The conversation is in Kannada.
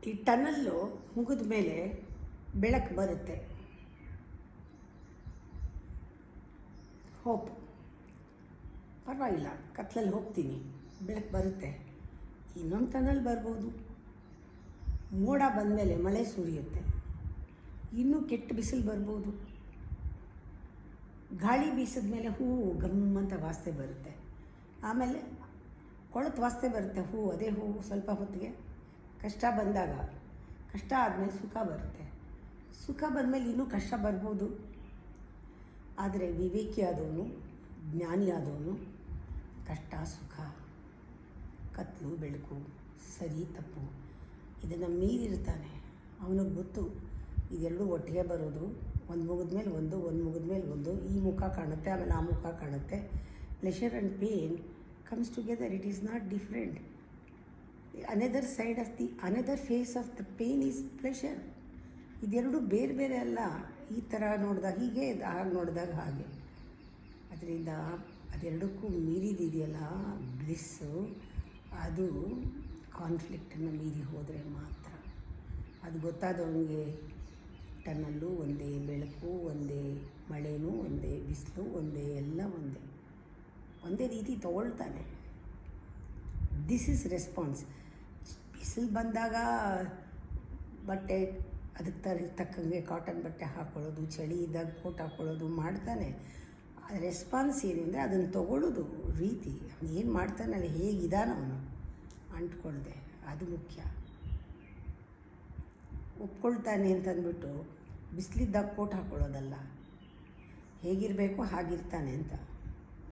ಈ ಟನಲ್ಲು ಮುಗಿದ ಮೇಲೆ ಬೆಳಕು ಬರುತ್ತೆ. ಹೋಪ್ ಪರವಾಗಿಲ್ಲ, ಕತ್ತಲಲ್ಲಿ ಹೋಗ್ತೀನಿ, ಬೆಳಕು ಬರುತ್ತೆ. ಇನ್ನೊಂದು ಟನಲ್ ಬರ್ಬೋದು. ಮೋಡ ಬಂದಮೇಲೆ ಮಳೆ ಸುರಿಯುತ್ತೆ, ಇನ್ನೂ ಕೆಟ್ಟ ಬಿಸಿಲು ಬರ್ಬೋದು. ಗಾಳಿ ಬೀಸಿದ ಮೇಲೆ ಹೂವು ಗಮ್ಮಂತ ವಾಸನೆ ಬರುತ್ತೆ. ಆಮೇಲೆ ಕೊಳತು ವಾಸನೆ ಬರುತ್ತೆ ಹೂವು. ಅದೇ ಹೂವು ಸ್ವಲ್ಪ ಹೊತ್ತಿಗೆ ಕಷ್ಟ ಬಂದಾಗ, ಕಷ್ಟ ಆದಮೇಲೆ ಸುಖ ಬರುತ್ತೆ. ಸುಖ ಬಂದಮೇಲೆ ಇನ್ನೂ ಕಷ್ಟ ಬರ್ಬೋದು. ಆದರೆ ವಿವೇಕಿ ಆದವನು, ಜ್ಞಾನಿ ಆದವನು ಕಷ್ಟ ಸುಖ, ಕತ್ತಲು ಬೆಳಕು, ಸರಿ ತಪ್ಪು ಇದನ್ನು ಮೀರಿರ್ತಾನೆ. ಅವನಿಗೆ ಗೊತ್ತು ಇದೆರಡೂ ಒಟ್ಟಿಗೆ ಬರೋದು. ಒಂದು ಮುಗಿದ ಮೇಲೆ ಒಂದು, ಒಂದು ಮುಗಿದ ಮೇಲೆ ಒಂದು. ಈ ಮುಖ ಕಾಣುತ್ತೆ, ಆಮೇಲೆ ಆ ಮುಖ ಕಾಣುತ್ತೆ. Pleasure and pain comes together. It is not different. Another side of the another face of the pain is pleasure. ಇದೆರಡು ಬೇರೆ ಬೇರೆ ಅಲ್ಲ. ಈ ಥರ ನೋಡಿದಾಗ ಹೀಗೆ, ಹಾಗೆ ನೋಡಿದಾಗ ಹಾಗೆ. ಅದರಿಂದ ಅದೆರಡಕ್ಕೂ ಮೀರಿದಿದೆಯಲ್ಲ ಬ್ಲಿಸ್ಸು, ಅದು ಕಾನ್ಫ್ಲಿಕ್ಟನ್ನು ಮೀರಿ ಹೋದರೆ ಮಾತ್ರ. ಅದು ಗೊತ್ತಾದವನಿಗೆ ಟನ್ನಲ್ಲು ಒಂದೇ, ಬೆಳಕು ಒಂದೇ, ಮಳೆನೂ ಒಂದೇ, ಬಿಸಿಲು ಒಂದೇ, ಎಲ್ಲ ಒಂದೇ ರೀತಿ ತಗೊಳ್ತಾನೆ. This is response. ಬಿಸಿಲು ಬಂದಾಗ ಬಟ್ಟೆ ಅದಕ್ಕೆ ತಕ್ಕಂಗೆ ಕಾಟನ್ ಬಟ್ಟೆ ಹಾಕ್ಕೊಳ್ಳೋದು, ಚಳಿ ಇದ್ದಾಗ ಕೋಟ್ ಹಾಕ್ಕೊಳ್ಳೋದು ಮಾಡ್ತಾನೆ. ರೆಸ್ಪಾನ್ಸ್ ಏನು ಅಂದರೆ ಅದನ್ನು ತಗೊಳ್ಳೋದು ರೀತಿ. ಅವನು ಏನು ಮಾಡ್ತಾನಲ್ಲ, ಹೇಗಿದ್ದಾನೆ ಅವನು ಅಂಟ್ಕೊಳ್ದೆ, ಅದು ಮುಖ್ಯ. ಒಪ್ಕೊಳ್ತಾನೆ ಅಂತಂದ್ಬಿಟ್ಟು ಬಿಸಿಲಿದ್ದಾಗ ಕೋಟ್ ಹಾಕ್ಕೊಳ್ಳೋದಲ್ಲ, ಹೇಗಿರಬೇಕು ಹಾಗಿರ್ತಾನೆ ಅಂತ.